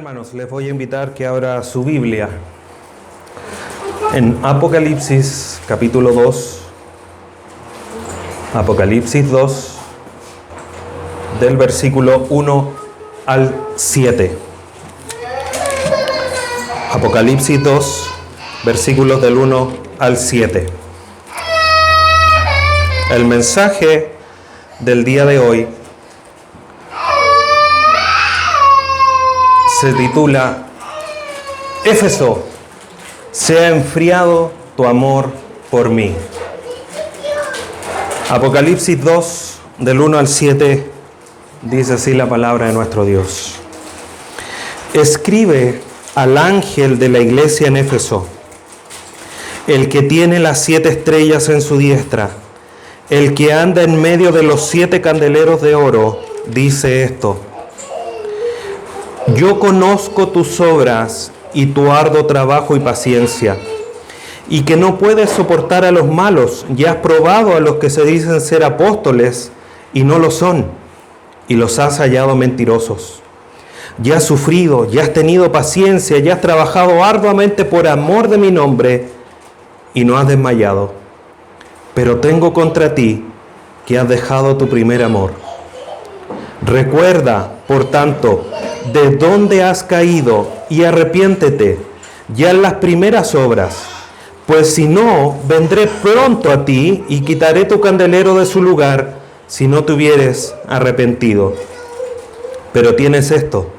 hermanos, les voy a invitar que abra su Biblia en Apocalipsis capítulo 2, Apocalipsis 2, del versículo 1 al 7. Apocalipsis 2, versículos del 1 al 7. El mensaje del día de hoy se titula Éfeso, se ha enfriado tu amor por mí. Apocalipsis 2, del 1 al 7, dice así la palabra de nuestro Dios. Escribe al ángel de la iglesia en Éfeso, el que tiene las 7 estrellas en su diestra, el que anda en medio de los 7 candeleros de oro, dice esto: Yo conozco tus obras y tu arduo trabajo y paciencia, y que no puedes soportar a los malos, y has probado a los que se dicen ser apóstoles y no lo son, y los has hallado mentirosos. Ya has sufrido, ya has tenido paciencia, ya has trabajado arduamente por amor de mi nombre, y no has desmayado. Pero tengo contra ti que has dejado tu primer amor. Recuerda, por tanto, de dónde has caído y arrepiéntete ya en las primeras obras, pues si no, vendré pronto a ti y quitaré tu candelero de su lugar si no te hubieres arrepentido. Pero tienes esto,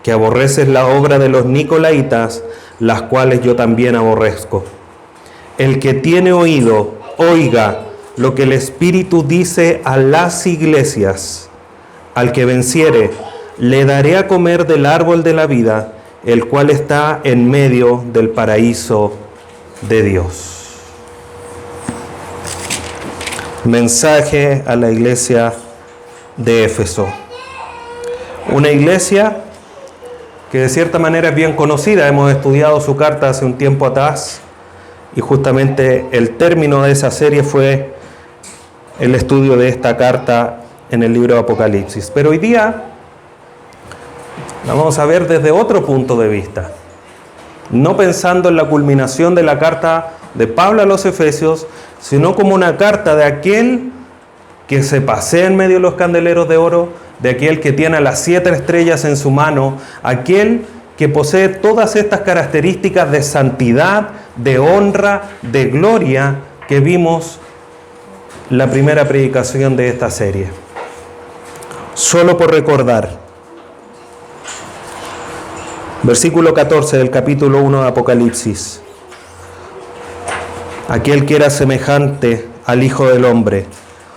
que aborreces la obra de los nicolaitas, las cuales yo también aborrezco. El que tiene oído, oiga lo que el Espíritu dice a las iglesias. Al que venciere, le daré a comer del árbol de la vida, el cual está en medio del paraíso de Dios. Mensaje a la iglesia de Éfeso. Una iglesia que de cierta manera es bien conocida. Hemos estudiado su carta hace un tiempo atrás y justamente el término de esa serie fue el estudio de esta carta en el libro de Apocalipsis. Pero hoy día la vamos a ver desde otro punto de vista, no pensando en la culminación de la carta de Pablo a los Efesios, sino como una carta de aquel que se pasea en medio de los candeleros de oro, de aquel que tiene las 7 estrellas en su mano, aquel que posee todas estas características de santidad, de honra, de gloria que vimos la primera predicación de esta serie. Solo por recordar, versículo 14 del capítulo 1 de Apocalipsis. Aquel que era semejante al Hijo del Hombre,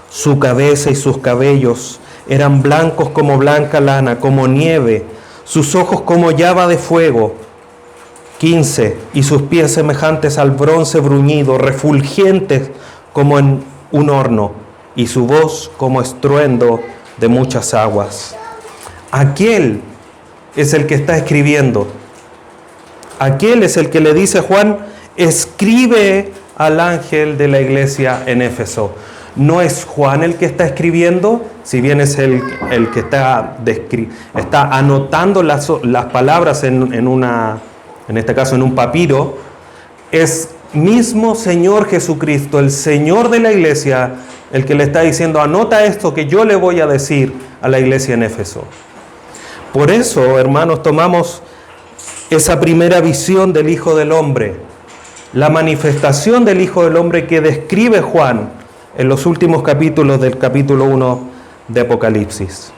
su cabeza y sus cabellos eran blancos como blanca lana, como nieve, sus ojos como llama de fuego. 15. Y sus pies semejantes al bronce bruñido, refulgentes como en un horno, y su voz como estruendo de muchas aguas. Aquel es el que está escribiendo. Aquel es el que le dice a Juan: escribe al ángel de la iglesia en Éfeso. No es Juan el que está escribiendo, si bien es el que está anotando las palabras en este caso en un papiro. Es mismo Señor Jesucristo, el Señor de la iglesia, el que le está diciendo: anota esto que yo le voy a decir a la iglesia en Éfeso. Por eso, hermanos, tomamos esa primera visión del Hijo del Hombre, la manifestación del Hijo del Hombre que describe Juan en los últimos capítulos del capítulo 1 de Apocalipsis.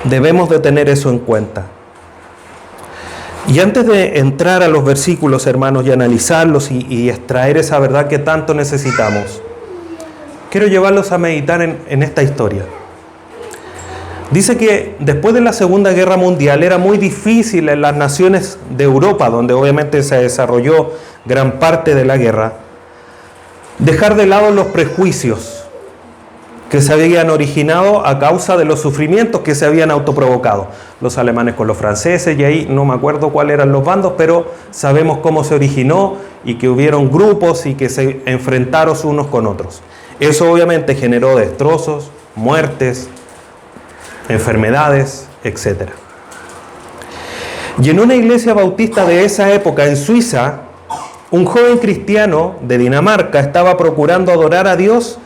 Debemos de tener eso en cuenta. Y antes de entrar a los versículos, hermanos, y analizarlos y extraer esa verdad que tanto necesitamos, quiero llevarlos a meditar en esta historia. Dice que después de la Segunda Guerra Mundial era muy difícil en las naciones de Europa, donde obviamente se desarrolló gran parte de la guerra, dejar de lado los prejuicios que se habían originado a causa de los sufrimientos que se habían autoprovocado. Los alemanes con los franceses, y ahí no me acuerdo cuáles eran los bandos, pero sabemos cómo se originó y que hubieron grupos y que se enfrentaron unos con otros. Eso obviamente generó destrozos, muertes, enfermedades, etc. Y en una iglesia bautista de esa época en Suiza, un joven cristiano de Dinamarca estaba procurando adorar a Dios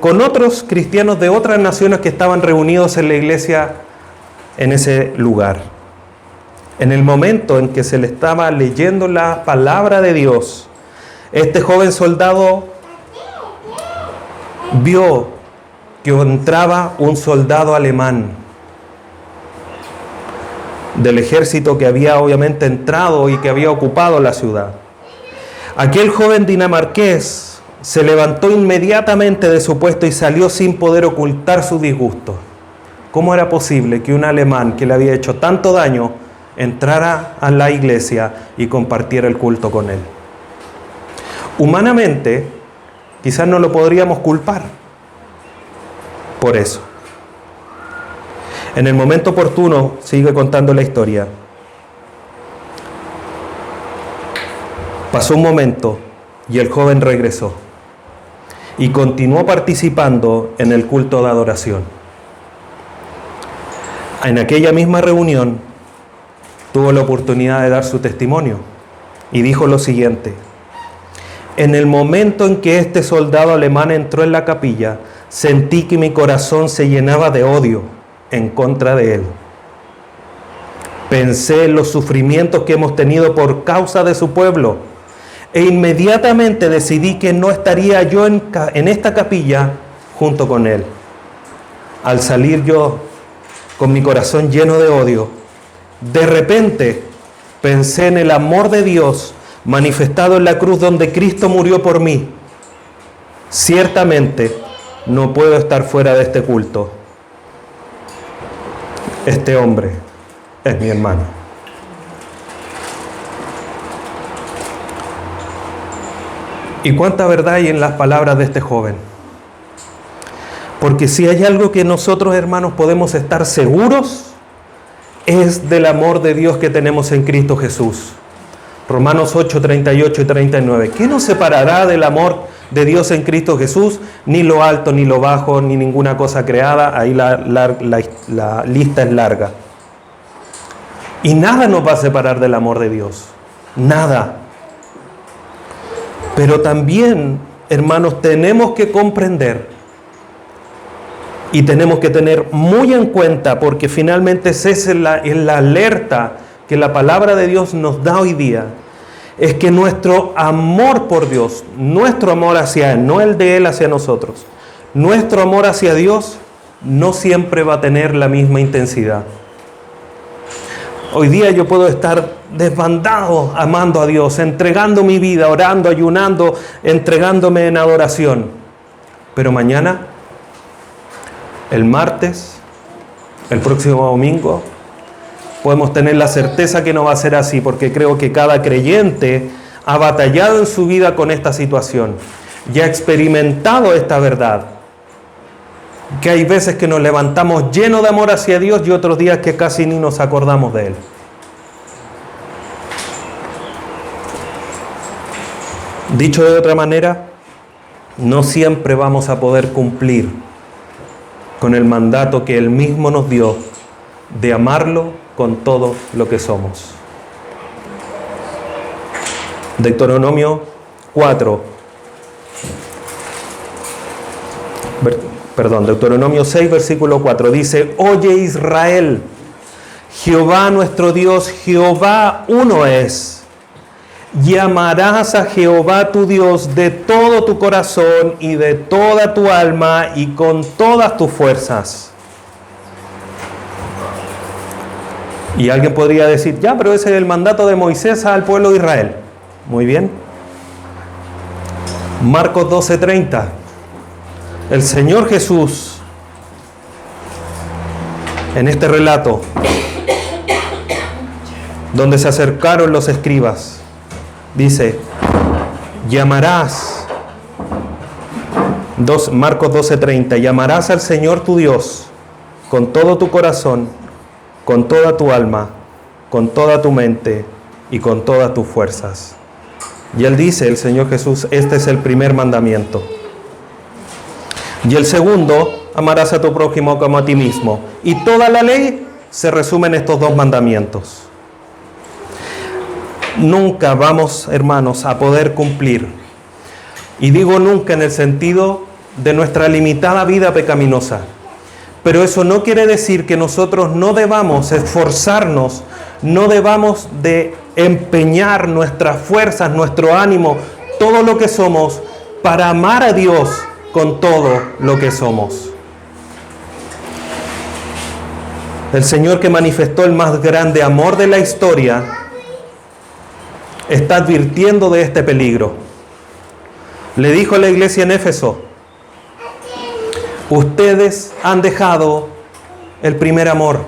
con otros cristianos de otras naciones que estaban reunidos en la iglesia en ese lugar. En el momento en que se le estaba leyendo la palabra de Dios, este joven soldado vio que entraba un soldado alemán del ejército que había obviamente entrado y que había ocupado la ciudad. Aquel joven dinamarqués se levantó inmediatamente de su puesto y salió sin poder ocultar su disgusto. ¿Cómo era posible que un alemán que le había hecho tanto daño entrara a la iglesia y compartiera el culto con él? Humanamente, quizás no lo podríamos culpar por eso. En el momento oportuno, sigue contando la historia, pasó un momento y el joven regresó y continuó participando en el culto de adoración. En aquella misma reunión tuvo la oportunidad de dar su testimonio y dijo lo siguiente: en el momento en que este soldado alemán entró en la capilla, sentí que mi corazón se llenaba de odio en contra de él. Pensé en los sufrimientos que hemos tenido por causa de su pueblo e inmediatamente decidí que no estaría yo en esta capilla junto con él. Al salir yo con mi corazón lleno de odio, de repente pensé en el amor de Dios manifestado en la cruz donde Cristo murió por mí. Ciertamente no puedo estar fuera de este culto. Este hombre es mi hermano. ¿Y cuánta verdad hay en las palabras de este joven? Porque si hay algo que nosotros, hermanos, podemos estar seguros, es del amor de Dios que tenemos en Cristo Jesús. Romanos 8, 38 y 39. ¿Qué nos separará del amor de Dios en Cristo Jesús? Ni lo alto, ni lo bajo, ni ninguna cosa creada. Ahí la lista es larga. Y nada nos va a separar del amor de Dios. Nada. Pero también, hermanos, tenemos que comprender y tenemos que tener muy en cuenta, porque finalmente esa es la alerta que la palabra de Dios nos da hoy día, es que nuestro amor por Dios, nuestro amor hacia Él, no el de Él hacia nosotros, nuestro amor hacia Dios no siempre va a tener la misma intensidad. Hoy día yo puedo estar desbandado amando a Dios, entregando mi vida, orando, ayunando, entregándome en adoración. Pero mañana, el martes, el próximo domingo, podemos tener la certeza que no va a ser así, porque creo que cada creyente ha batallado en su vida con esta situación y ha experimentado esta verdad. Que hay veces que nos levantamos llenos de amor hacia Dios y otros días que casi ni nos acordamos de Él. Dicho de otra manera, no siempre vamos a poder cumplir con el mandato que Él mismo nos dio de amarlo con todo lo que somos. Deuteronomio 6, versículo 4, dice: Oye Israel, Jehová nuestro Dios, Jehová uno es. Y amarás a Jehová tu Dios de todo tu corazón y de toda tu alma y con todas tus fuerzas. Y alguien podría decir: ya, pero ese es el mandato de Moisés al pueblo de Israel. Muy bien. Marcos 12:30. El Señor Jesús, en este relato, donde se acercaron los escribas, dice: llamarás, Marcos 12:30, llamarás al Señor tu Dios con todo tu corazón, con toda tu alma, con toda tu mente y con todas tus fuerzas. Y Él dice, el Señor Jesús, este es el primer mandamiento. Y el segundo, amarás a tu prójimo como a ti mismo. Y toda la ley se resume en estos dos mandamientos. nunca vamos, hermanos, a poder cumplir. Y digo nunca en el sentido de nuestra limitada vida pecaminosa. Pero eso no quiere decir que nosotros no debamos esforzarnos, no debamos de empeñar nuestras fuerzas, nuestro ánimo, todo lo que somos, para amar a Dios con todo lo que somos. El Señor, que manifestó el más grande amor de la historia, está advirtiendo de este peligro. Le dijo a la iglesia en Éfeso: ustedes han dejado el primer amor.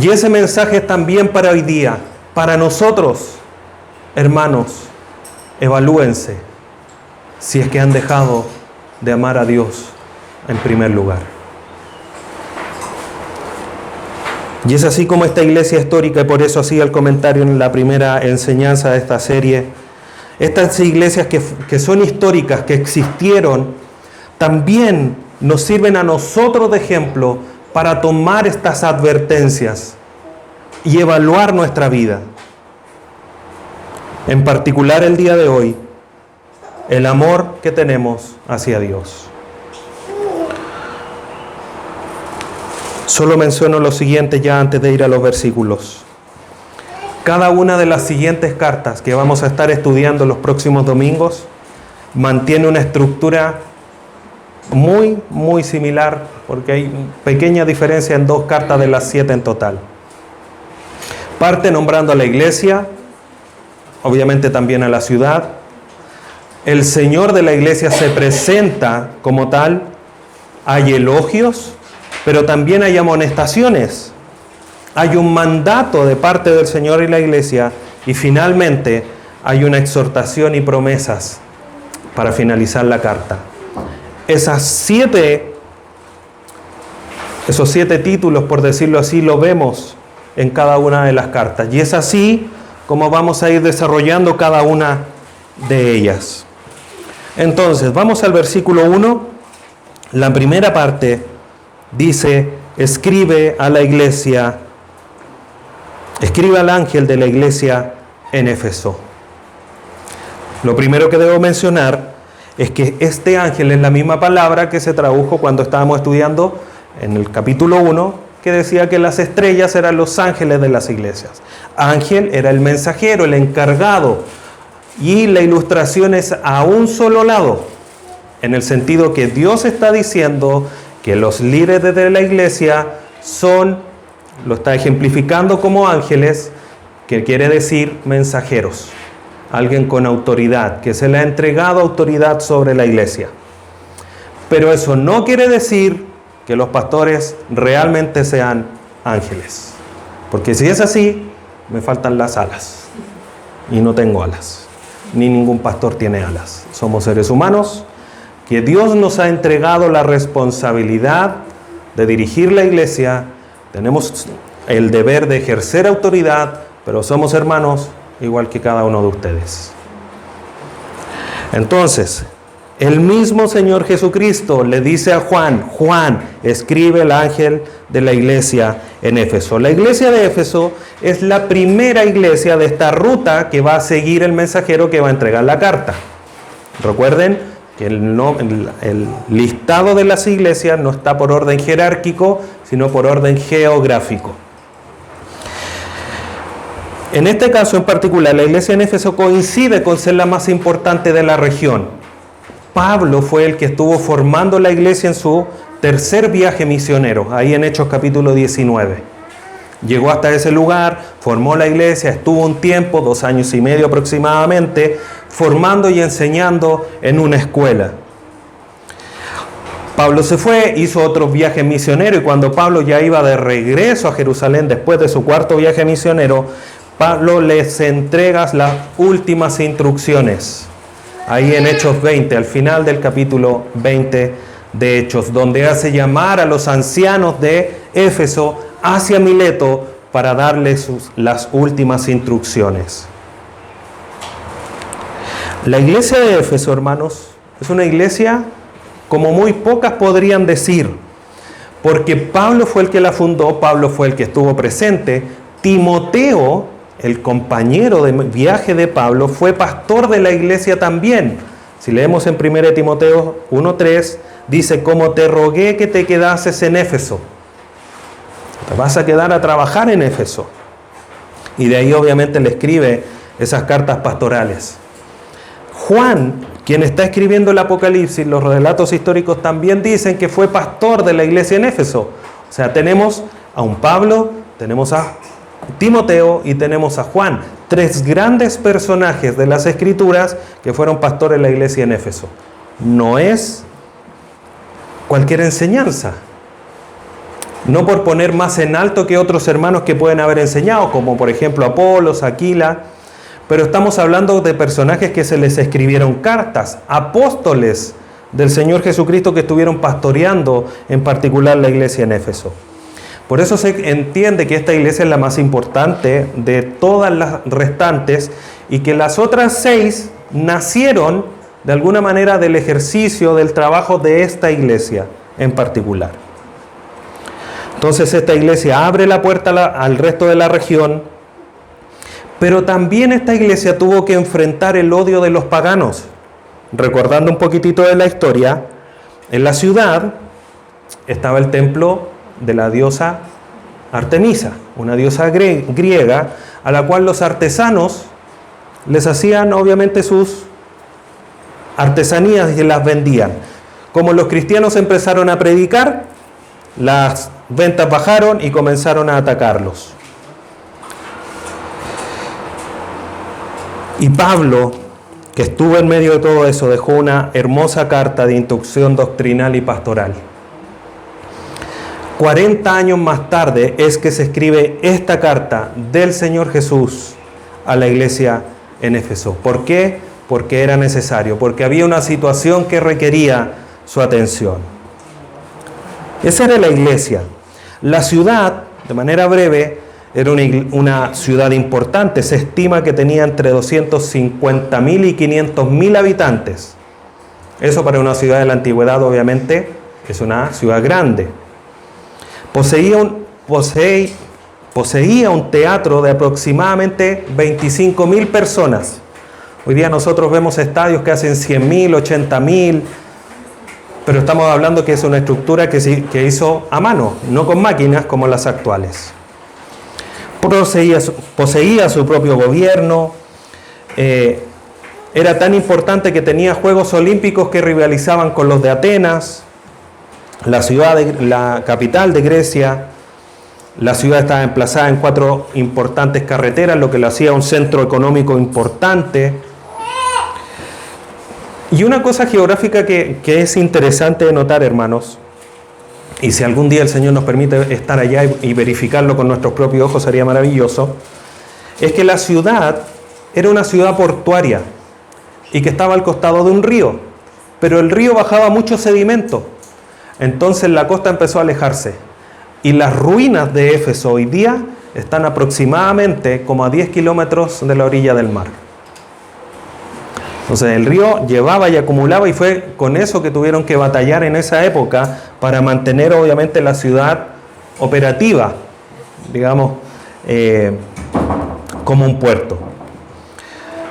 Y ese mensaje es también para hoy día, para nosotros. Hermanos, evalúense si es que han dejado de amar a Dios en primer lugar. Y es así como esta iglesia histórica, y por eso hacía el comentario en la primera enseñanza de esta serie, estas iglesias que son históricas, que existieron, también nos sirven a nosotros de ejemplo para tomar estas advertencias y evaluar nuestra vida. En particular el día de hoy, el amor que tenemos hacia Dios. Solo menciono lo siguiente ya antes de ir a los versículos. Cada una de las siguientes cartas que vamos a estar estudiando los próximos domingos mantiene una estructura muy similar, porque hay pequeña diferencia en 2 cartas de las 7 en total. Parte nombrando a la iglesia, obviamente también a la ciudad. El Señor de la iglesia se presenta como tal. Hay elogios, pero también hay amonestaciones. Hay un mandato de parte del Señor y la iglesia, y finalmente hay una exhortación y promesas para finalizar la carta. Esos 7 títulos, por decirlo así, lo vemos en cada una de las cartas. Y es así como vamos a ir desarrollando cada una de ellas. Entonces, vamos al versículo 1. La primera parte dice: escribe al ángel de la iglesia en Éfeso. Lo primero que debo mencionar es que este ángel es la misma palabra que se tradujo cuando estábamos estudiando en el capítulo 1, que decía que las estrellas eran los ángeles de las iglesias. Ángel era el mensajero, el encargado, y la ilustración es a un solo lado, en el sentido que Dios está diciendo que los líderes de la iglesia lo está ejemplificando como ángeles, que quiere decir mensajeros. Alguien con autoridad, que se le ha entregado autoridad sobre la iglesia. Pero eso no quiere decir que los pastores realmente sean ángeles. Porque si es así, me faltan las alas. Y no tengo alas. Ni ningún pastor tiene alas. Somos seres humanos que Dios nos ha entregado la responsabilidad de dirigir la iglesia. Tenemos el deber de ejercer autoridad, pero somos hermanos igual que cada uno de ustedes. Entonces, el mismo Señor Jesucristo le dice a Juan, escribe el ángel de la iglesia en Éfeso. La iglesia de Éfeso es la primera iglesia de esta ruta que va a seguir el mensajero que va a entregar la carta. Recuerden que el listado de las iglesias no está por orden jerárquico, sino por orden geográfico. En este caso en particular, la iglesia en Éfeso coincide con ser la más importante de la región. Pablo fue el que estuvo formando la iglesia en su tercer viaje misionero, ahí en Hechos capítulo 19. Llegó hasta ese lugar, formó la iglesia, estuvo un tiempo, 2 años y medio aproximadamente, formando y enseñando en una escuela. Pablo se fue, hizo otro viaje misionero, y cuando Pablo ya iba de regreso a Jerusalén después de su 4.º viaje misionero, Pablo les entrega las últimas instrucciones, ahí en Hechos 20, al final del capítulo 20 de Hechos, donde hace llamar a los ancianos de Éfeso hacia Mileto para darles las últimas instrucciones. La iglesia de Éfeso, hermanos, es una iglesia como muy pocas podrían decir, porque Pablo fue el que la fundó, Pablo fue el que estuvo presente. Timoteo el compañero de viaje de Pablo, fue pastor de la iglesia también. Si leemos en 1 Timoteo 1:3, dice: como te rogué que te quedases en Éfeso. Te vas a quedar a trabajar en Éfeso. Y de ahí obviamente le escribe esas cartas pastorales. Juan, quien está escribiendo el Apocalipsis, los relatos históricos también dicen que fue pastor de la iglesia en Éfeso. O sea, tenemos a un Pablo, tenemos a Timoteo y tenemos a Juan, 3 grandes personajes de las Escrituras que fueron pastores de la iglesia en Éfeso. No es cualquier enseñanza. No por poner más en alto que otros hermanos que pueden haber enseñado, como por ejemplo Apolos, Aquila, pero estamos hablando de personajes que se les escribieron cartas, apóstoles del Señor Jesucristo que estuvieron pastoreando en particular la iglesia en Éfeso. Por eso se entiende que esta iglesia es la más importante de todas las restantes y que las otras 6 nacieron de alguna manera del ejercicio, del trabajo de esta iglesia en particular. Entonces esta iglesia abre la puerta al resto de la región, pero también esta iglesia tuvo que enfrentar el odio de los paganos. Recordando un poquitito de la historia, en la ciudad estaba el templo de la diosa Artemisa, una diosa griega, a la cual los artesanos les hacían obviamente sus artesanías y las vendían. Como los cristianos empezaron a predicar, las ventas bajaron y comenzaron a atacarlos. Y Pablo, que estuvo en medio de todo eso, dejó una hermosa carta de instrucción doctrinal y pastoral. 40 años más tarde es que se escribe esta carta del Señor Jesús a la iglesia en Éfeso. ¿Por qué? Porque era necesario, porque había una situación que requería su atención. Esa era la iglesia. La ciudad, de manera breve, era una ciudad importante. Se estima que tenía entre 250.000 y 500.000 habitantes. Eso para una ciudad de la antigüedad, obviamente, es una ciudad grande. Poseía un teatro de aproximadamente 25.000 personas. Hoy día nosotros vemos estadios que hacen 100.000, 80.000, pero estamos hablando que es una estructura que hizo a mano, no con máquinas como las actuales. Poseía su propio gobierno, era tan importante que tenía Juegos Olímpicos que rivalizaban con los de Atenas, la capital de Grecia. La ciudad estaba emplazada en 4 importantes carreteras, lo que lo hacía un centro económico importante. Y una cosa geográfica que es interesante de notar, hermanos, y si algún día el Señor nos permite estar allá y verificarlo con nuestros propios ojos, sería maravilloso, es que la ciudad era una ciudad portuaria y que estaba al costado de un río, pero el río bajaba mucho sedimento. Entonces la costa empezó a alejarse y las ruinas de Éfeso hoy día están aproximadamente como a 10 kilómetros de la orilla del mar. Entonces el río llevaba y acumulaba y fue con eso que tuvieron que batallar en esa época para mantener obviamente la ciudad operativa, digamos, como un puerto.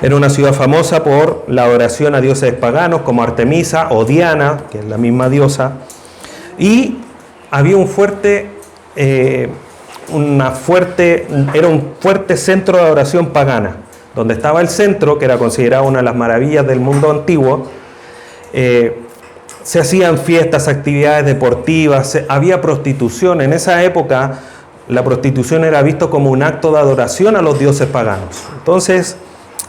Era una ciudad famosa por la adoración a dioses paganos como Artemisa o Diana, que es la misma diosa, y había un fuerte centro de adoración pagana, donde estaba el centro, que era considerado una de las maravillas del mundo antiguo. Se hacían fiestas, actividades deportivas, había prostitución. En esa época la prostitución era visto como un acto de adoración a los dioses paganos. Entonces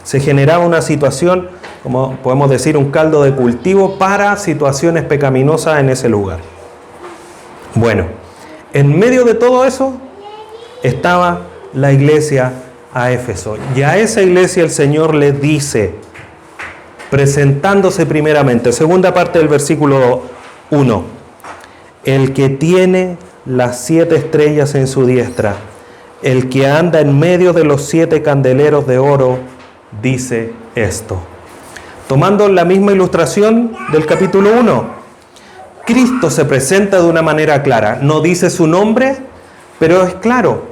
se generaba una situación, como podemos decir, un caldo de cultivo para situaciones pecaminosas en ese lugar. Bueno, en medio de todo eso estaba la iglesia a Éfeso. Y a esa iglesia el Señor le dice, presentándose primeramente, segunda parte del versículo 1, el que tiene las 7 estrellas en su diestra, el que anda en medio de los 7 candeleros de oro, dice esto. Tomando la misma ilustración del capítulo 1, Cristo se presenta de una manera clara. No dice su nombre, pero es claro.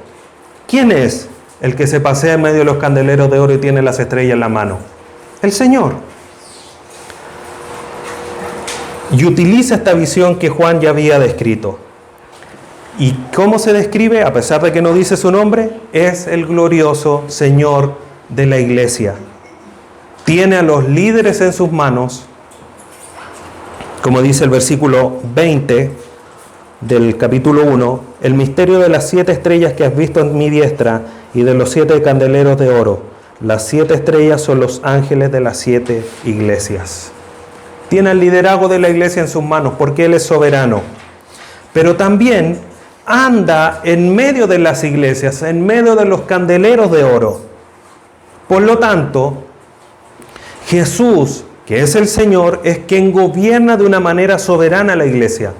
¿Quién es? el que se pasea en medio de los candeleros de oro y tiene las estrellas en la mano? El Señor. Y utiliza esta visión que Juan ya había descrito. ¿Y cómo se describe? A pesar de que no dice su nombre, es el glorioso Señor de la iglesia. Tiene a los líderes en sus manos, como dice el versículo 20 del capítulo 1, el misterio de las 7 estrellas que has visto en mi diestra y de los 7 candeleros de oro. Las 7 estrellas son los ángeles de las 7 iglesias. Tiene el liderazgo de la iglesia en sus manos porque Él es soberano. Pero también anda en medio de las iglesias, en medio de los candeleros de oro. Por lo tanto, Jesús, que es el Señor, es quien gobierna de una manera soberana la iglesia.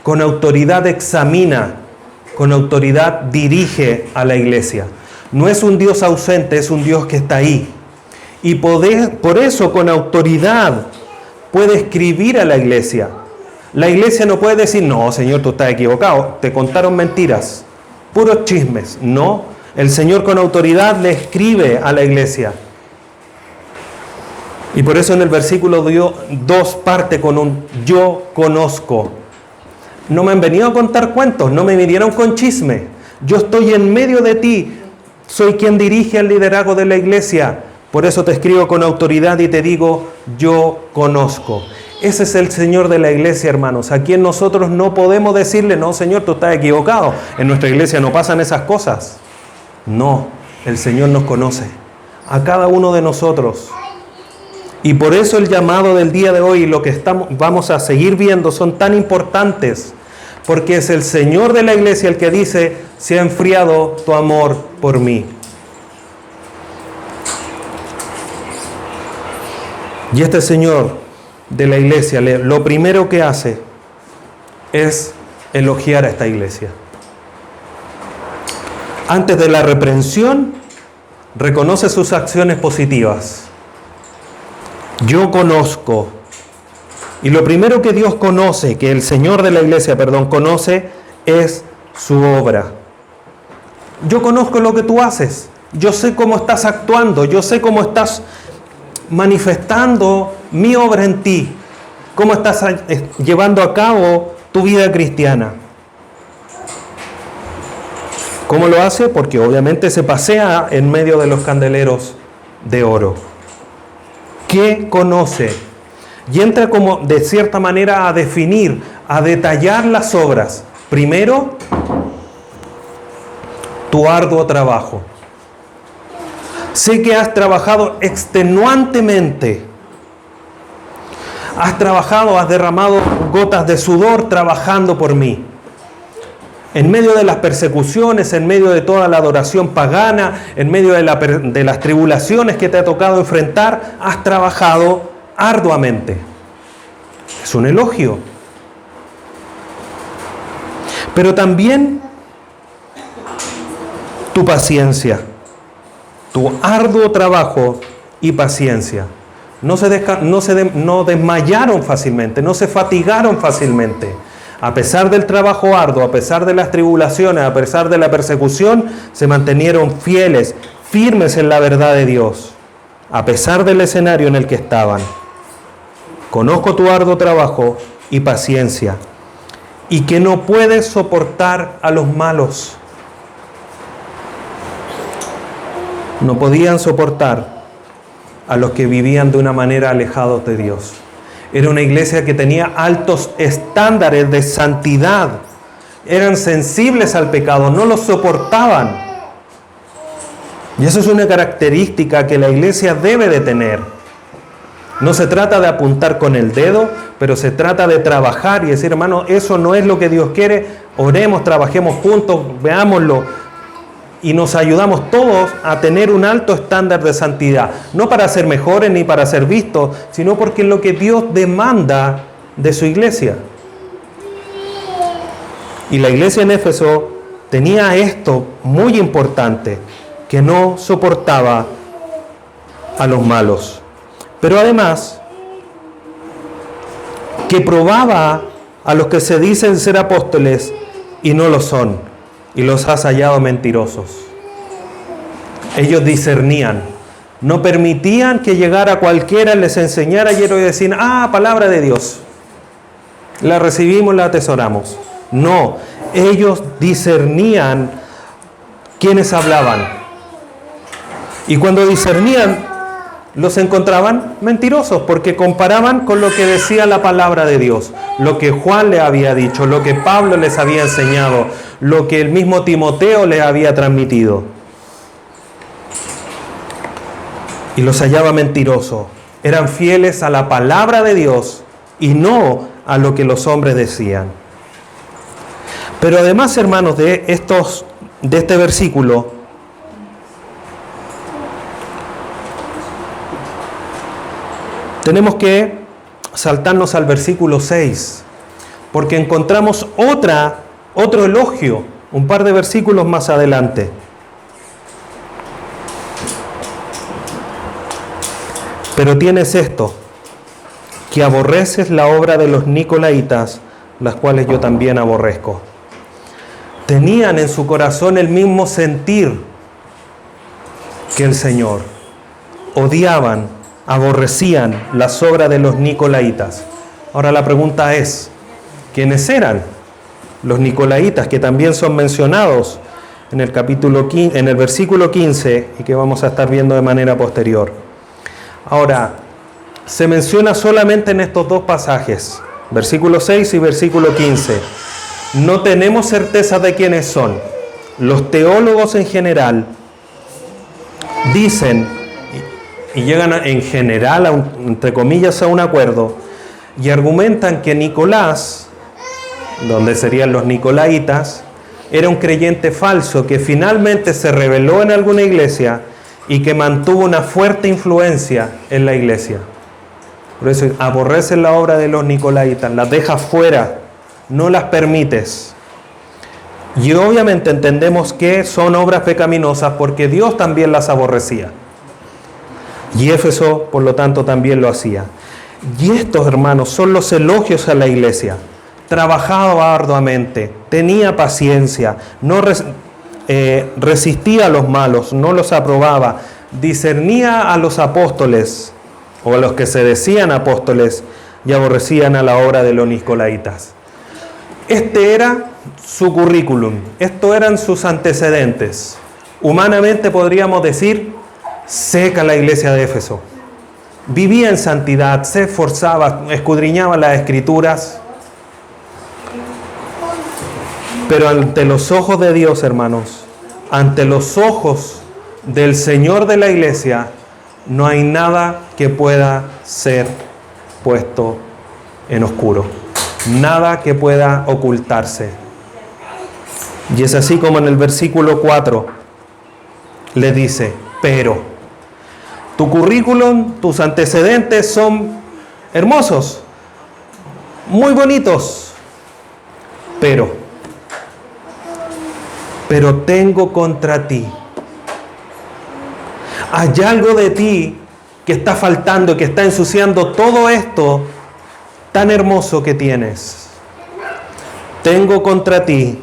Con autoridad examina, con autoridad dirige a la iglesia. No es un Dios ausente, es un Dios que está ahí. Y por eso con autoridad puede escribir a la iglesia. La iglesia no puede decir, no, Señor, tú estás equivocado, te contaron mentiras, puros chismes. No, el Señor con autoridad le escribe a la iglesia. Y por eso en el versículo 2 parte con un yo conozco. No me han venido a contar cuentos, no me vinieron con chisme. Yo estoy en medio de ti, soy quien dirige el liderazgo de la iglesia. Por eso te escribo con autoridad y te digo, yo conozco. Ese es el Señor de la iglesia, hermanos, a quien nosotros no podemos decirle, no, Señor, tú estás equivocado. En nuestra iglesia no pasan esas cosas. No, el Señor nos conoce, a cada uno de nosotros. Y por eso el llamado del día de hoy y lo que vamos a seguir viendo son tan importantes, porque es el Señor de la iglesia el que dice, se ha enfriado tu amor por mí. Y este Señor de la iglesia, lo primero que hace es elogiar a esta iglesia. Antes de la reprensión, reconoce sus acciones positivas. Yo conozco. Y lo primero que Dios conoce, que el Señor de la iglesia, conoce, es su obra. Yo conozco lo que tú haces. Yo sé cómo estás actuando. Yo sé cómo estás manifestando mi obra en ti, cómo estás llevando a cabo tu vida cristiana. ¿Cómo lo hace? Porque obviamente se pasea en medio de los candeleros de oro. ¿Qué conoce? Y entra como de cierta manera a definir, a detallar las obras. Primero, tu arduo trabajo. Sé que has trabajado extenuantemente. Has trabajado, has derramado gotas de sudor trabajando por mí. En medio de las persecuciones, en medio de toda la adoración pagana, en medio de las tribulaciones que te ha tocado enfrentar, has trabajado arduamente. Es un elogio. Pero también tu paciencia. Tu arduo trabajo y paciencia. No desmayaron fácilmente, no se fatigaron fácilmente. A pesar del trabajo arduo, a pesar de las tribulaciones, a pesar de la persecución, se mantenieron fieles, firmes en la verdad de Dios, a pesar del escenario en el que estaban. Conozco tu arduo trabajo y paciencia, y que no puedes soportar a los malos. No podían soportar a los que vivían de una manera alejados de Dios. Era una iglesia que tenía altos estándares de santidad. Eran sensibles al pecado, no lo soportaban. Y eso es una característica que la iglesia debe de tener. No se trata de apuntar con el dedo, pero se trata de trabajar y decir, hermano, eso no es lo que Dios quiere. Oremos, trabajemos juntos, veámoslo. Y nos ayudamos todos a tener un alto estándar de santidad. No para ser mejores ni para ser vistos, sino porque es lo que Dios demanda de su iglesia. Y la iglesia en Éfeso tenía esto muy importante, que no soportaba a los malos. Pero además, que probaba a los que se dicen ser apóstoles y no lo son. Y los has hallado mentirosos. Ellos discernían. No permitían que llegara cualquiera, les enseñara y ellos decían, palabra de Dios. La recibimos, la atesoramos. No, ellos discernían quienes hablaban. Y cuando discernían, los encontraban mentirosos, porque comparaban con lo que decía la palabra de Dios, lo que Juan le había dicho, lo que Pablo les había enseñado, lo que el mismo Timoteo les había transmitido. Y los hallaba mentirosos. Eran fieles a la palabra de Dios y no a lo que los hombres decían. Pero además, hermanos, de este versículo, tenemos que saltarnos al versículo 6, porque encontramos otro elogio, un par de versículos más adelante. Pero tienes esto, que aborreces la obra de los nicolaitas, las cuales yo también aborrezco. Tenían en su corazón el mismo sentir que el Señor. Odiaban, aborrecían las obras de los nicolaitas. Ahora la pregunta es, ¿quiénes eran los nicolaitas, que también son mencionados en el versículo 15 y que vamos a estar viendo de manera posterior? Ahora, se menciona solamente en estos dos pasajes, versículo 6 y versículo 15. No tenemos certeza de quiénes son. Los teólogos en general dicen, y llegan en general, entre comillas, a un acuerdo, y argumentan que Nicolás, donde serían los nicolaitas, era un creyente falso que finalmente se rebeló en alguna iglesia y que mantuvo una fuerte influencia en la iglesia. Por eso aborreces la obra de los nicolaitas, las dejas fuera, no las permites. Y obviamente entendemos que son obras pecaminosas porque Dios también las aborrecía. Y Éfeso, por lo tanto, también lo hacía. Y estos, hermanos, son los elogios a la iglesia. Trabajaba arduamente, tenía paciencia, no resistía a los malos, no los aprobaba, discernía a los apóstoles o a los que se decían apóstoles y aborrecían a la obra de los nicolaitas. Este era su currículum, estos eran sus antecedentes. Humanamente podríamos decir, seca la iglesia de Éfeso. Vivía en santidad, se esforzaba, escudriñaba las escrituras. Pero ante los ojos de Dios, hermanos, ante los ojos del Señor de la iglesia, no hay nada que pueda ser puesto en oscuro. Nada que pueda ocultarse. Y es así como en el versículo 4 le dice, pero tu currículum, tus antecedentes son hermosos, muy bonitos, pero tengo contra ti. Hay algo de ti que está faltando, que está ensuciando todo esto tan hermoso que tienes. Tengo contra ti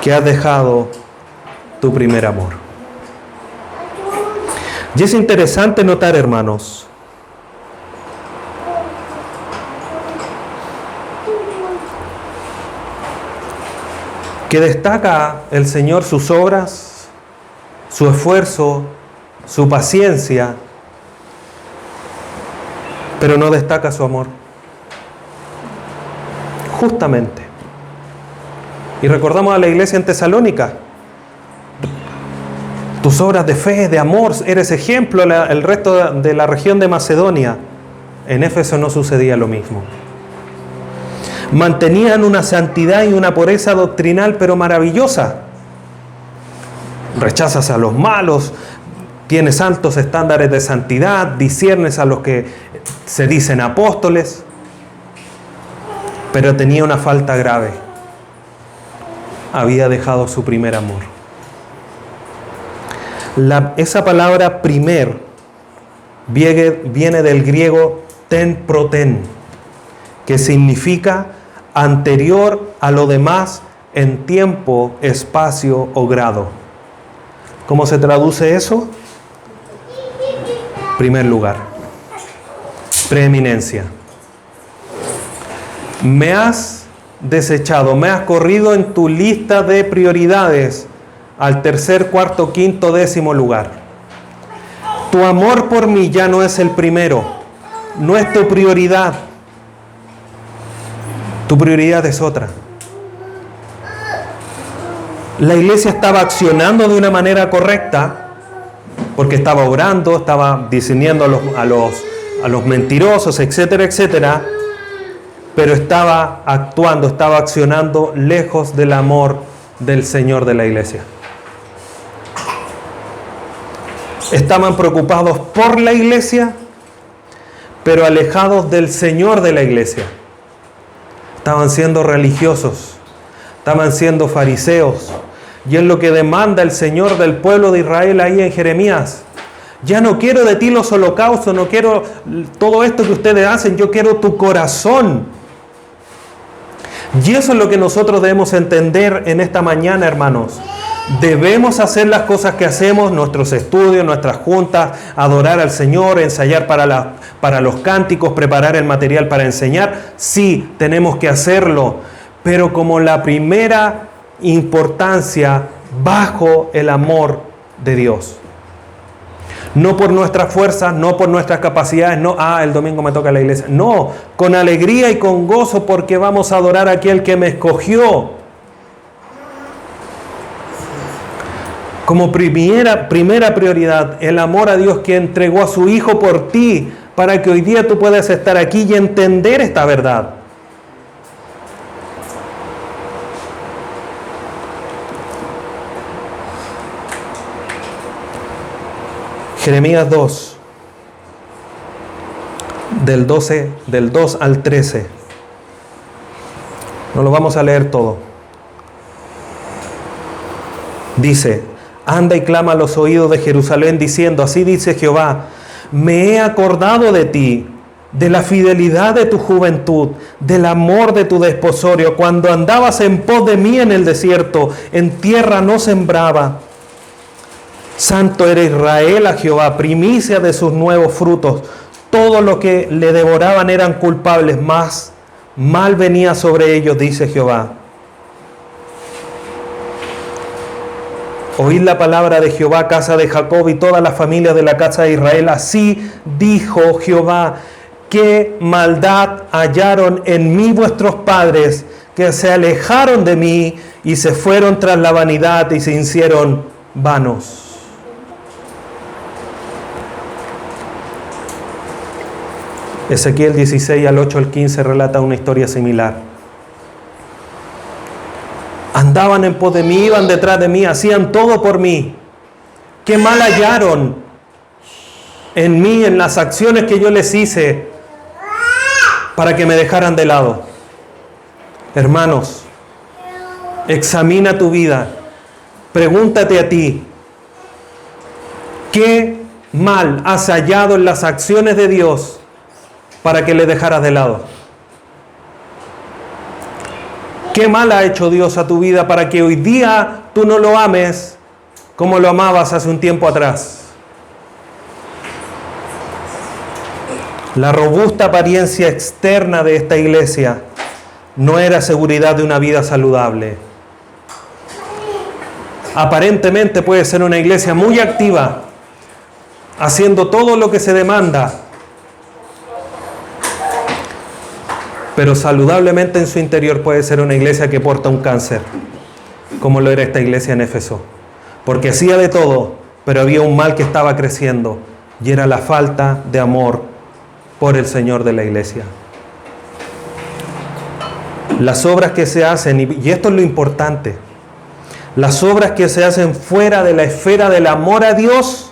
que has dejado tu primer amor. Y es interesante notar, hermanos, que destaca el Señor sus obras, su esfuerzo, su paciencia, pero no destaca su amor. Justamente. Y recordamos a la iglesia en Tesalónica. Tus obras de fe, de amor, eres ejemplo el resto de la región de Macedonia. En Éfeso no sucedía lo mismo. Mantenían una santidad y una pureza doctrinal, pero maravillosa. Rechazas a los malos, tienes altos estándares de santidad, disciernes a los que se dicen apóstoles, pero tenía una falta grave. Había dejado su primer amor. Esa palabra primer viene del griego ten proten, que significa anterior a lo demás en tiempo, espacio o grado. ¿Cómo se traduce eso? Primer lugar, preeminencia. Me has desechado, me has corrido en tu lista de prioridades al tercer, cuarto, quinto, décimo lugar. Tu amor por mí ya no es el primero, no es tu prioridad. Tu prioridad es otra. La iglesia estaba accionando de una manera correcta porque estaba orando, estaba discerniendo a los mentirosos, etcétera, etcétera, pero estaba actuando, estaba accionando lejos del amor del Señor de la iglesia. Estaban preocupados por la iglesia, pero alejados del Señor de la iglesia. Estaban siendo religiosos, estaban siendo fariseos. Y es lo que demanda el Señor del pueblo de Israel ahí en Jeremías. Ya no quiero de ti los holocaustos, no quiero todo esto que ustedes hacen, yo quiero tu corazón. Y eso es lo que nosotros debemos entender en esta mañana, hermanos. Debemos hacer las cosas que hacemos, nuestros estudios, nuestras juntas, adorar al Señor, ensayar para los cánticos, preparar el material para enseñar. Sí, tenemos que hacerlo, pero como la primera importancia bajo el amor de Dios. No por nuestras fuerzas, no por nuestras capacidades, no, el domingo me toca la iglesia. No, con alegría y con gozo porque vamos a adorar a aquel que me escogió. Como primera prioridad, el amor a Dios que entregó a su Hijo por ti, para que hoy día tú puedas estar aquí y entender esta verdad. Jeremías 2, del 2 al 13. No lo vamos a leer todo. Dice: anda y clama a los oídos de Jerusalén diciendo, así dice Jehová, me he acordado de ti, de la fidelidad de tu juventud, del amor de tu desposorio, cuando andabas en pos de mí en el desierto, en tierra no sembraba. Santo era Israel a Jehová, primicia de sus nuevos frutos. Todo lo que le devoraban eran culpables, mas mal venía sobre ellos, dice Jehová. Oíd la palabra de Jehová, casa de Jacob y todas las familias de la casa de Israel. Así dijo Jehová, qué maldad hallaron en mí vuestros padres, que se alejaron de mí y se fueron tras la vanidad y se hicieron vanos. Ezequiel 16 al 8 al 15 relata una historia similar. Andaban en pos de mí, iban detrás de mí, hacían todo por mí. Qué mal hallaron en mí, en las acciones que yo les hice para que me dejaran de lado. Hermanos, examina tu vida. Pregúntate a ti, ¿qué mal has hallado en las acciones de Dios para que le dejaras de lado? ¿Qué mal ha hecho Dios a tu vida para que hoy día tú no lo ames como lo amabas hace un tiempo atrás? La robusta apariencia externa de esta iglesia no era seguridad de una vida saludable. Aparentemente puede ser una iglesia muy activa, haciendo todo lo que se demanda, pero saludablemente en su interior puede ser una iglesia que porta un cáncer, como lo era esta iglesia en Éfeso, porque hacía de todo, pero había un mal que estaba creciendo, y era la falta de amor por el Señor de la iglesia. Las obras que se hacen, y esto es lo importante, las obras que se hacen fuera de la esfera del amor a Dios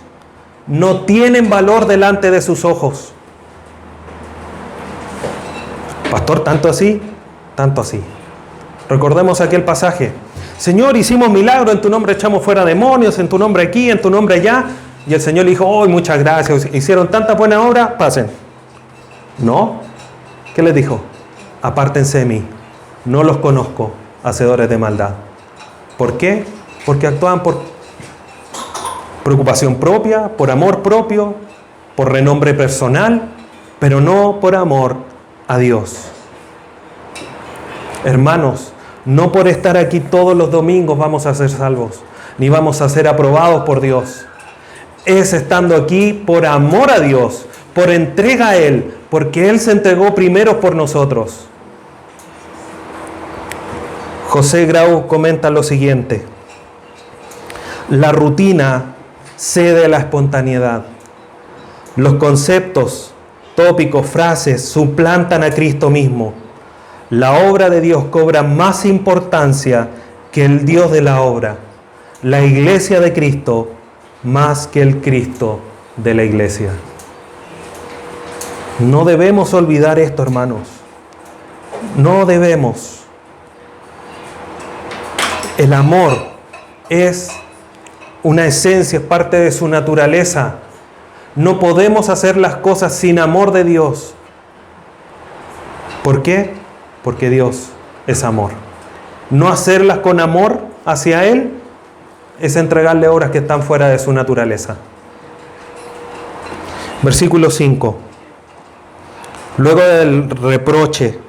no tienen valor delante de sus ojos. Pastor, ¿tanto así? Tanto así. Recordemos aquel pasaje. Señor, hicimos milagro, en tu nombre echamos fuera demonios, en tu nombre aquí, en tu nombre allá. Y el Señor le dijo, oh, muchas gracias, hicieron tanta buena obra, pasen. No. ¿Qué les dijo? Apártense de mí, no los conozco, hacedores de maldad. ¿Por qué? Porque actúan preocupación propia, por amor propio, por renombre personal, pero no por amor a Dios. Hermanos, no por estar aquí todos los domingos vamos a ser salvos, ni vamos a ser aprobados por Dios. Es estando aquí por amor a Dios, por entrega a Él, porque Él se entregó primero por nosotros. José Grau comenta lo siguiente: la rutina cede a la espontaneidad. Los conceptos, tópicos, frases suplantan a Cristo mismo. La obra de Dios cobra más importancia que el Dios de la obra. La iglesia de Cristo más que el Cristo de la iglesia. No debemos olvidar esto, hermanos. No debemos. El amor es una esencia, es parte de su naturaleza. No podemos hacer las cosas sin amor de Dios. ¿Por qué? Porque Dios es amor. No hacerlas con amor hacia Él es entregarle obras que están fuera de su naturaleza. Versículo 5. Luego del reproche,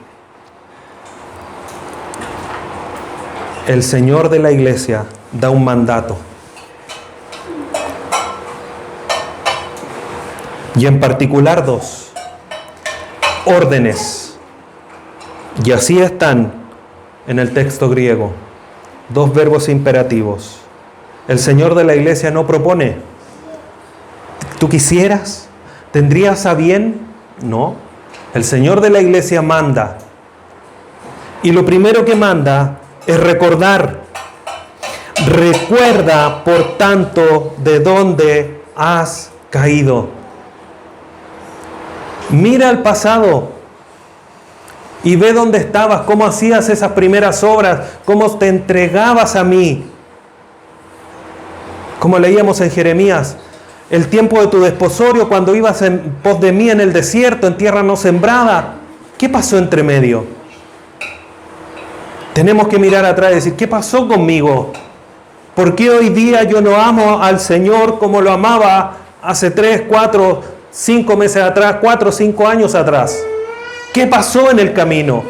el Señor de la iglesia da un mandato. Y en particular 2 órdenes. Y así están en el texto griego. 2 verbos imperativos. El Señor de la iglesia no propone: ¿tú quisieras? ¿Tendrías a bien? No. El Señor de la iglesia manda. Y lo primero que manda es recordar. Recuerda, por tanto, de dónde has caído. Mira al pasado y ve dónde estabas, cómo hacías esas primeras obras, cómo te entregabas a mí. Como leíamos en Jeremías, el tiempo de tu desposorio, cuando ibas en pos de mí en el desierto, en tierra no sembrada. ¿Qué pasó entre medio? Tenemos que mirar atrás y decir: ¿qué pasó conmigo? ¿Por qué hoy día yo no amo al Señor como lo amaba hace 3, 4, 5 meses atrás, 4 o 5 años atrás? ¿Qué pasó en el camino?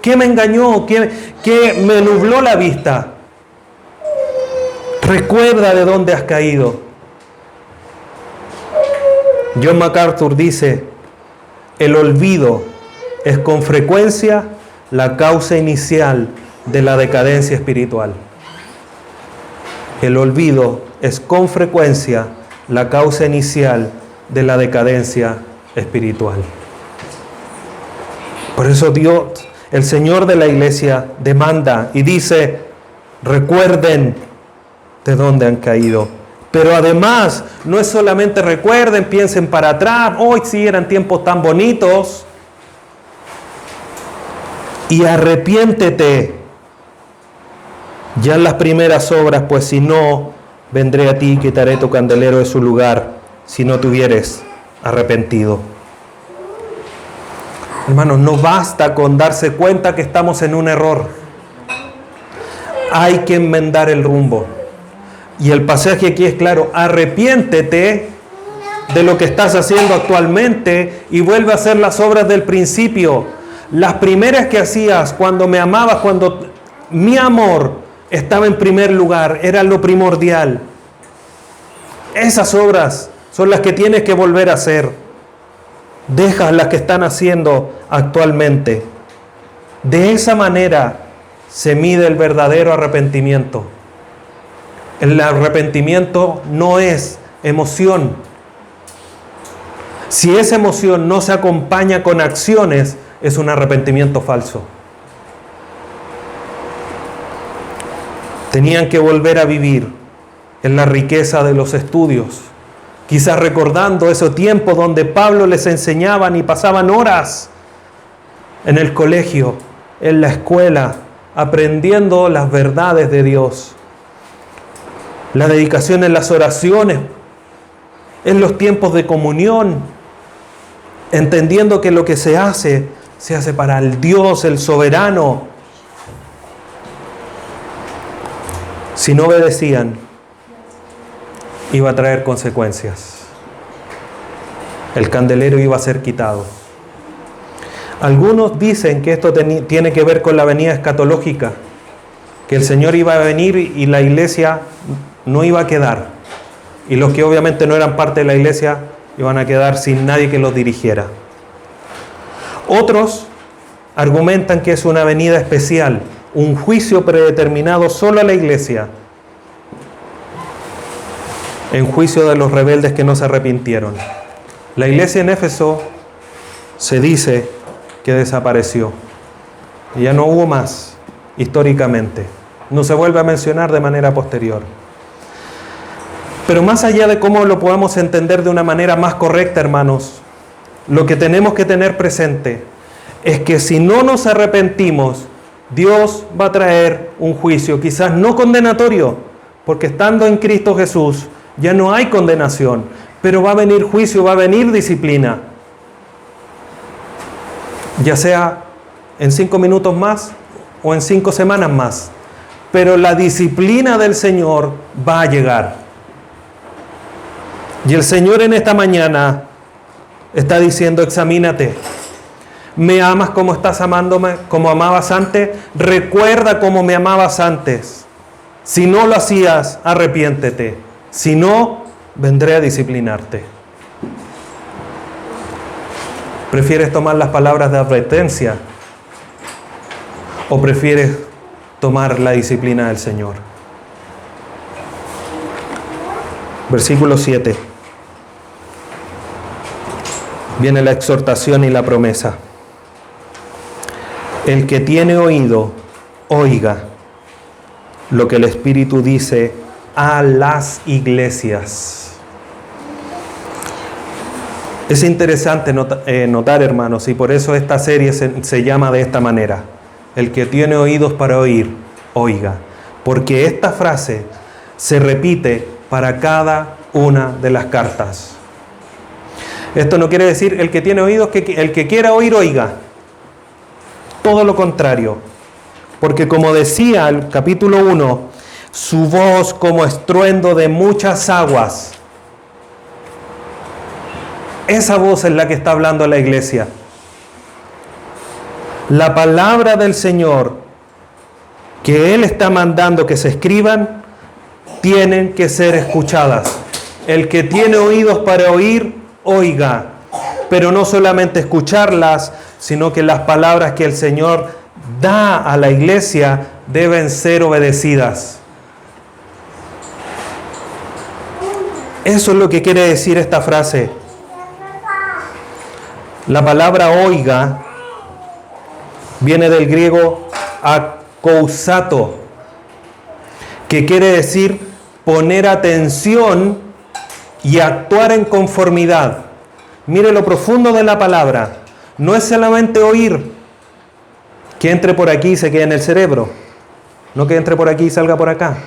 ¿Qué me engañó? ¿Qué me nubló la vista? Recuerda de dónde has caído. John MacArthur dice: el olvido es con frecuencia la causa inicial de la decadencia espiritual. El olvido es con frecuencia la causa inicial de la decadencia espiritual. Por eso Dios, el Señor de la iglesia, demanda y dice: recuerden de dónde han caído. Pero además, no es solamente recuerden, piensen para atrás, hoy sí eran tiempos tan bonitos. Y arrepiéntete ya en las primeras obras, pues si no, vendré a ti y quitaré tu candelero de su lugar, si no te hubieres arrepentido. Hermanos, no basta con darse cuenta que estamos en un error. Hay que enmendar el rumbo. Y el pasaje aquí es claro: arrepiéntete de lo que estás haciendo actualmente y vuelve a hacer las obras del principio. Las primeras que hacías cuando me amabas, cuando mi amor estaba en primer lugar, era lo primordial. Esas obras son las que tienes que volver a hacer. Deja las que están haciendo actualmente. De esa manera se mide el verdadero arrepentimiento. El arrepentimiento no es emoción. Si esa emoción no se acompaña con acciones, es un arrepentimiento falso. Tenían que volver a vivir en la riqueza de los estudios, quizás recordando ese tiempo donde Pablo les enseñaban y pasaban horas en el colegio, en la escuela, aprendiendo las verdades de Dios. La dedicación en las oraciones, en los tiempos de comunión, entendiendo que lo que se hace para el Dios, el soberano. Si no obedecían, iba a traer consecuencias. El candelero iba a ser quitado. Algunos dicen que esto tiene que ver con la venida escatológica, que el Señor iba a venir y la iglesia no iba a quedar. Y los que obviamente no eran parte de la iglesia iban a quedar sin nadie que los dirigiera. Otros argumentan que es una venida especial, un juicio predeterminado solo a la iglesia, en juicio de los rebeldes que no se arrepintieron. La iglesia en Éfeso se dice que desapareció. Y ya no hubo más, históricamente. No se vuelve a mencionar de manera posterior. Pero más allá de cómo lo podamos entender de una manera más correcta, hermanos, lo que tenemos que tener presente es que si no nos arrepentimos, Dios va a traer un juicio, quizás no condenatorio, porque estando en Cristo Jesús ya no hay condenación, pero va a venir juicio, va a venir disciplina. Ya sea en 5 minutos más o en 5 semanas más. Pero la disciplina del Señor va a llegar. Y el Señor en esta mañana está diciendo, examínate. ¿Me amas como estás amándome, como amabas antes? Recuerda cómo me amabas antes. Si no lo hacías, arrepiéntete. Si no, vendré a disciplinarte. ¿Prefieres tomar las palabras de advertencia o prefieres tomar la disciplina del Señor? Versículo 7. Viene la exhortación y la promesa. El que tiene oído, oiga lo que el Espíritu dice a las iglesias. Es interesante notar, hermanos, y por eso esta serie se llama de esta manera. El que tiene oídos para oír, oiga. Porque esta frase se repite para cada una de las cartas. Esto no quiere decir el que tiene oídos, que el que quiera oír, oiga. Todo lo contrario. Porque como decía el capítulo 1, su voz como estruendo de muchas aguas. Esa voz es la que está hablando la iglesia. La palabra del Señor que Él está mandando que se escriban, tienen que ser escuchadas. El que tiene oídos para oír, oiga. Pero no solamente escucharlas, sino que las palabras que el Señor da a la iglesia deben ser obedecidas. Eso es lo que quiere decir esta frase. La palabra oiga viene del griego akousato, que quiere decir poner atención y actuar en conformidad. Mire lo profundo de la palabra. No es solamente oír, que entre por aquí y se quede en el cerebro. No que entre por aquí y salga por acá.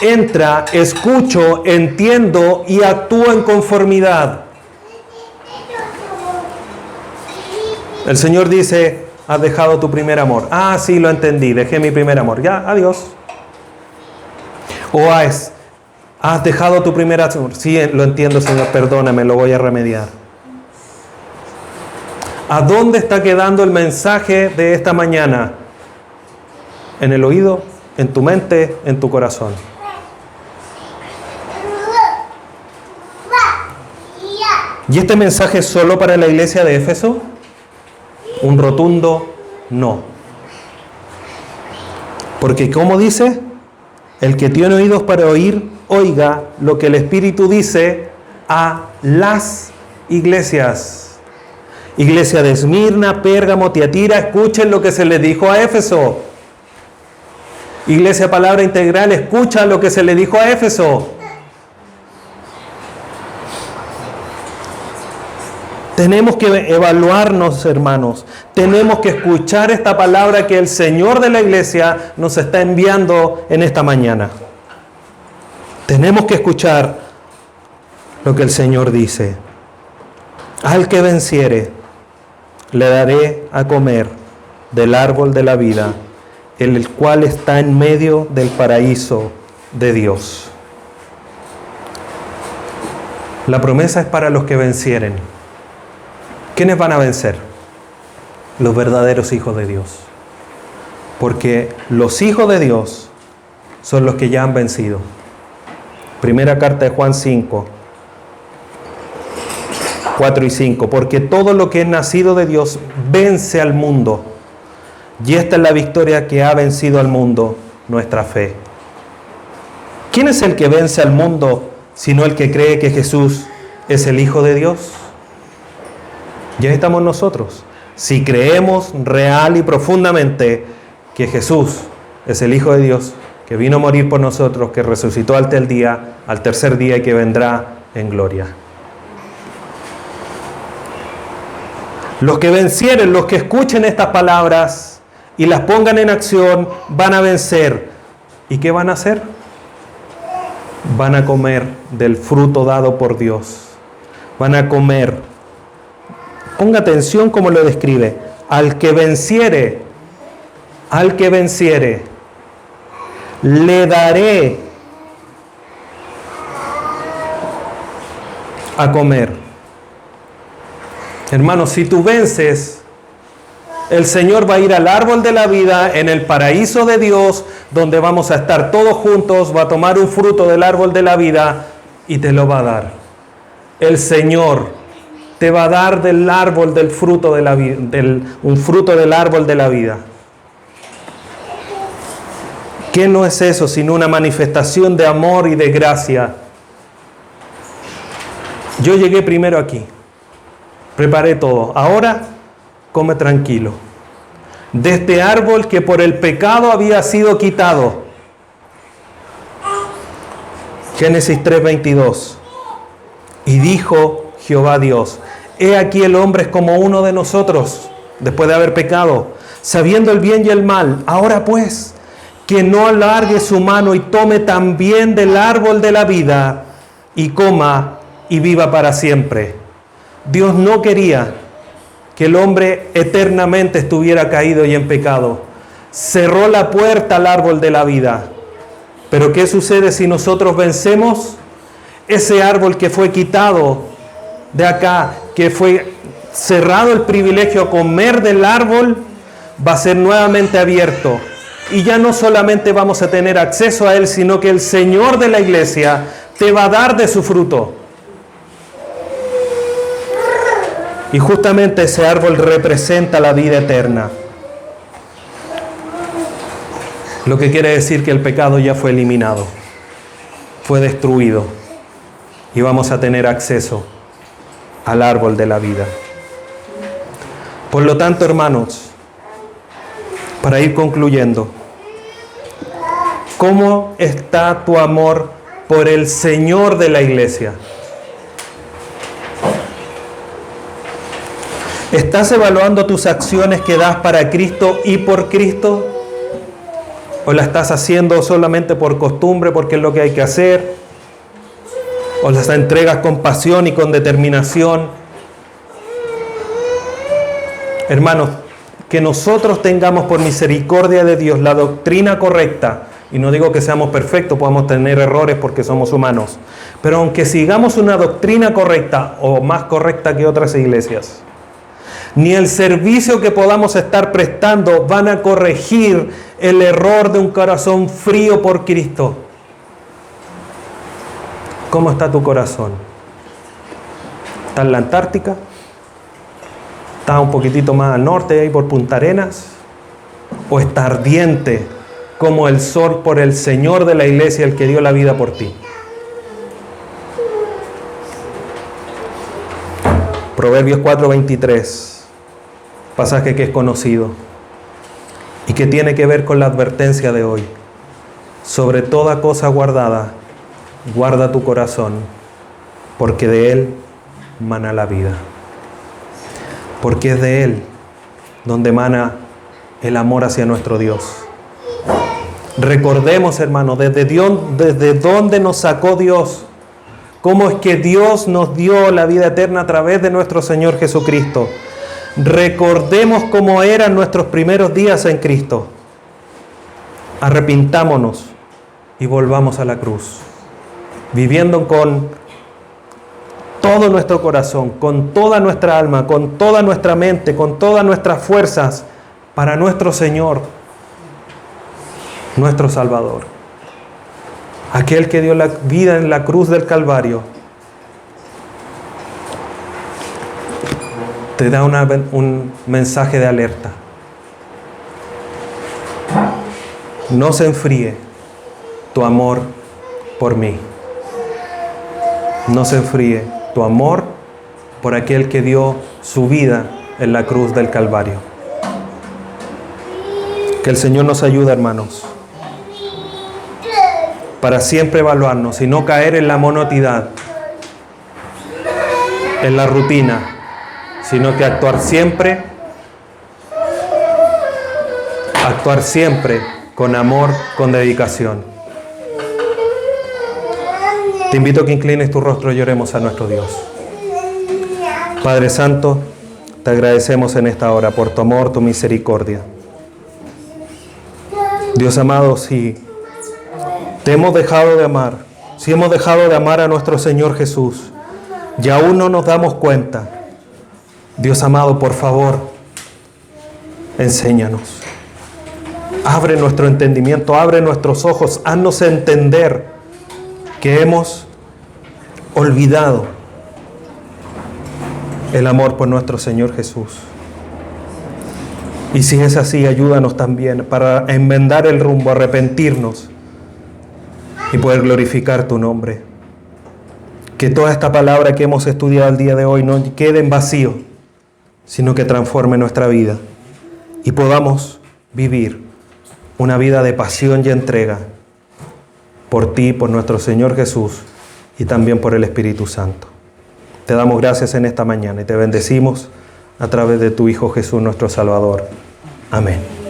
Entra, escucho, entiendo y actúo en conformidad. El Señor dice, has dejado tu primer amor. Ah, sí, lo entendí, dejé mi primer amor. Ya, adiós. O has dejado tu primer amor. Sí, lo entiendo, Señor, perdóname, lo voy a remediar. ¿A dónde está quedando el mensaje de esta mañana? ¿En el oído? ¿En tu mente? ¿En tu corazón? ¿Y este mensaje es solo para la iglesia de Éfeso? Un rotundo no. Porque ¿cómo dice? El que tiene oídos para oír, oiga lo que el Espíritu dice a las iglesias. Iglesia de Esmirna, Pérgamo, Tiatira, escuchen lo que se les dijo a Éfeso. Iglesia Palabra Integral, escucha lo que se le dijo a Éfeso. Tenemos que evaluarnos, hermanos. Tenemos que escuchar esta palabra que el Señor de la iglesia nos está enviando en esta mañana. Tenemos que escuchar lo que el Señor dice. Al que venciere, le daré a comer del árbol de la vida, el cual está en medio del paraíso de Dios. La promesa es para los que vencieren. ¿Quiénes van a vencer? Los verdaderos hijos de Dios. Porque los hijos de Dios son los que ya han vencido. Primera carta de Juan 5, 4 y 5. Porque todo lo que es nacido de Dios vence al mundo. Y esta es la victoria que ha vencido al mundo, nuestra fe. ¿Quién es el que vence al mundo sino el que cree que Jesús es el Hijo de Dios? Ya estamos nosotros. Si creemos real y profundamente que Jesús es el Hijo de Dios, que vino a morir por nosotros, que resucitó al tercer día y que vendrá en gloria. Los que vencieren, los que escuchen estas palabras y las pongan en acción, van a vencer. ¿Y qué van a hacer? Van a comer del fruto dado por Dios. Van a comer. Ponga atención cómo lo describe. Al que venciere, le daré a comer. Hermanos, si tú vences, el Señor va a ir al árbol de la vida en el paraíso de Dios, donde vamos a estar todos juntos, va a tomar un fruto del árbol de la vida y te lo va a dar. El Señor te va a dar del árbol del fruto de la vida, un fruto del árbol de la vida. ¿Qué no es eso sino una manifestación de amor y de gracia? Yo llegué primero aquí, preparé todo. Ahora come tranquilo. De este árbol que por el pecado había sido quitado. Génesis 3:22. Y dijo Jehová Dios: he aquí el hombre es como uno de nosotros, después de haber pecado, sabiendo el bien y el mal. Ahora pues, que no alargue su mano y tome también del árbol de la vida y coma y viva para siempre. Dios no quería que el hombre eternamente estuviera caído y en pecado. Cerró la puerta al árbol de la vida. Pero ¿qué sucede si nosotros vencemos? Ese árbol que fue quitado de acá, que fue cerrado el privilegio a comer del árbol, va a ser nuevamente abierto. Y ya no solamente vamos a tener acceso a él, sino que el Señor de la iglesia te va a dar de su fruto. Y justamente ese árbol representa la vida eterna. Lo que quiere decir que el pecado ya fue eliminado, fue destruido. Y vamos a tener acceso al árbol de la vida. Por lo tanto, hermanos, para ir concluyendo, ¿cómo está tu amor por el Señor de la iglesia? ¿Estás evaluando tus acciones que das para Cristo y por Cristo? ¿O la estás haciendo solamente por costumbre, porque es lo que hay que hacer? ¿O las entregas con pasión y con determinación? Hermanos, que nosotros tengamos por misericordia de Dios la doctrina correcta. Y no digo que seamos perfectos, podemos tener errores porque somos humanos. Pero aunque sigamos una doctrina correcta o más correcta que otras iglesias, ni el servicio que podamos estar prestando van a corregir el error de un corazón frío por Cristo. ¿Cómo está tu corazón? ¿Está en la Antártica? ¿Está un poquitito más al norte, ahí por Punta Arenas? ¿O está ardiente como el sol por el Señor de la iglesia, el que dio la vida por ti? Proverbios 4:23. Pasaje que es conocido y que tiene que ver con la advertencia de hoy. Sobre toda cosa guardada, guarda tu corazón, porque de él mana la vida. Porque es de él donde mana el amor hacia nuestro Dios. Recordemos, hermanos, desde dónde nos sacó Dios, cómo es que Dios nos dio la vida eterna a través de nuestro Señor Jesucristo. Recordemos cómo eran nuestros primeros días en Cristo. Arrepintámonos y volvamos a la cruz, viviendo con todo nuestro corazón, con toda nuestra alma, con toda nuestra mente, con todas nuestras fuerzas, para nuestro Señor, nuestro Salvador. Aquel que dio la vida en la cruz del Calvario, te da un mensaje de alerta. No se enfríe tu amor por mí. No se enfríe tu amor por aquel que dio su vida en la cruz del Calvario. Que el Señor nos ayude, hermanos, para siempre evaluarnos y no caer en la monotonidad, en la rutina, sino que actuar siempre con amor, con dedicación. Te invito a que inclines tu rostro y oremos a nuestro Dios. Padre Santo, te agradecemos en esta hora por tu amor, tu misericordia. Dios amado, si te hemos dejado de amar, si hemos dejado de amar a nuestro Señor Jesús y aún no nos damos cuenta, Dios amado, por favor, enséñanos. Abre nuestro entendimiento, abre nuestros ojos, haznos entender que hemos olvidado el amor por nuestro Señor Jesús. Y si es así, ayúdanos también para enmendar el rumbo, arrepentirnos y poder glorificar tu nombre. Que toda esta palabra que hemos estudiado el día de hoy no quede en vacío, sino que transforme nuestra vida y podamos vivir una vida de pasión y entrega por ti, por nuestro Señor Jesús y también por el Espíritu Santo. Te damos gracias en esta mañana y te bendecimos a través de tu Hijo Jesús, nuestro Salvador. Amén.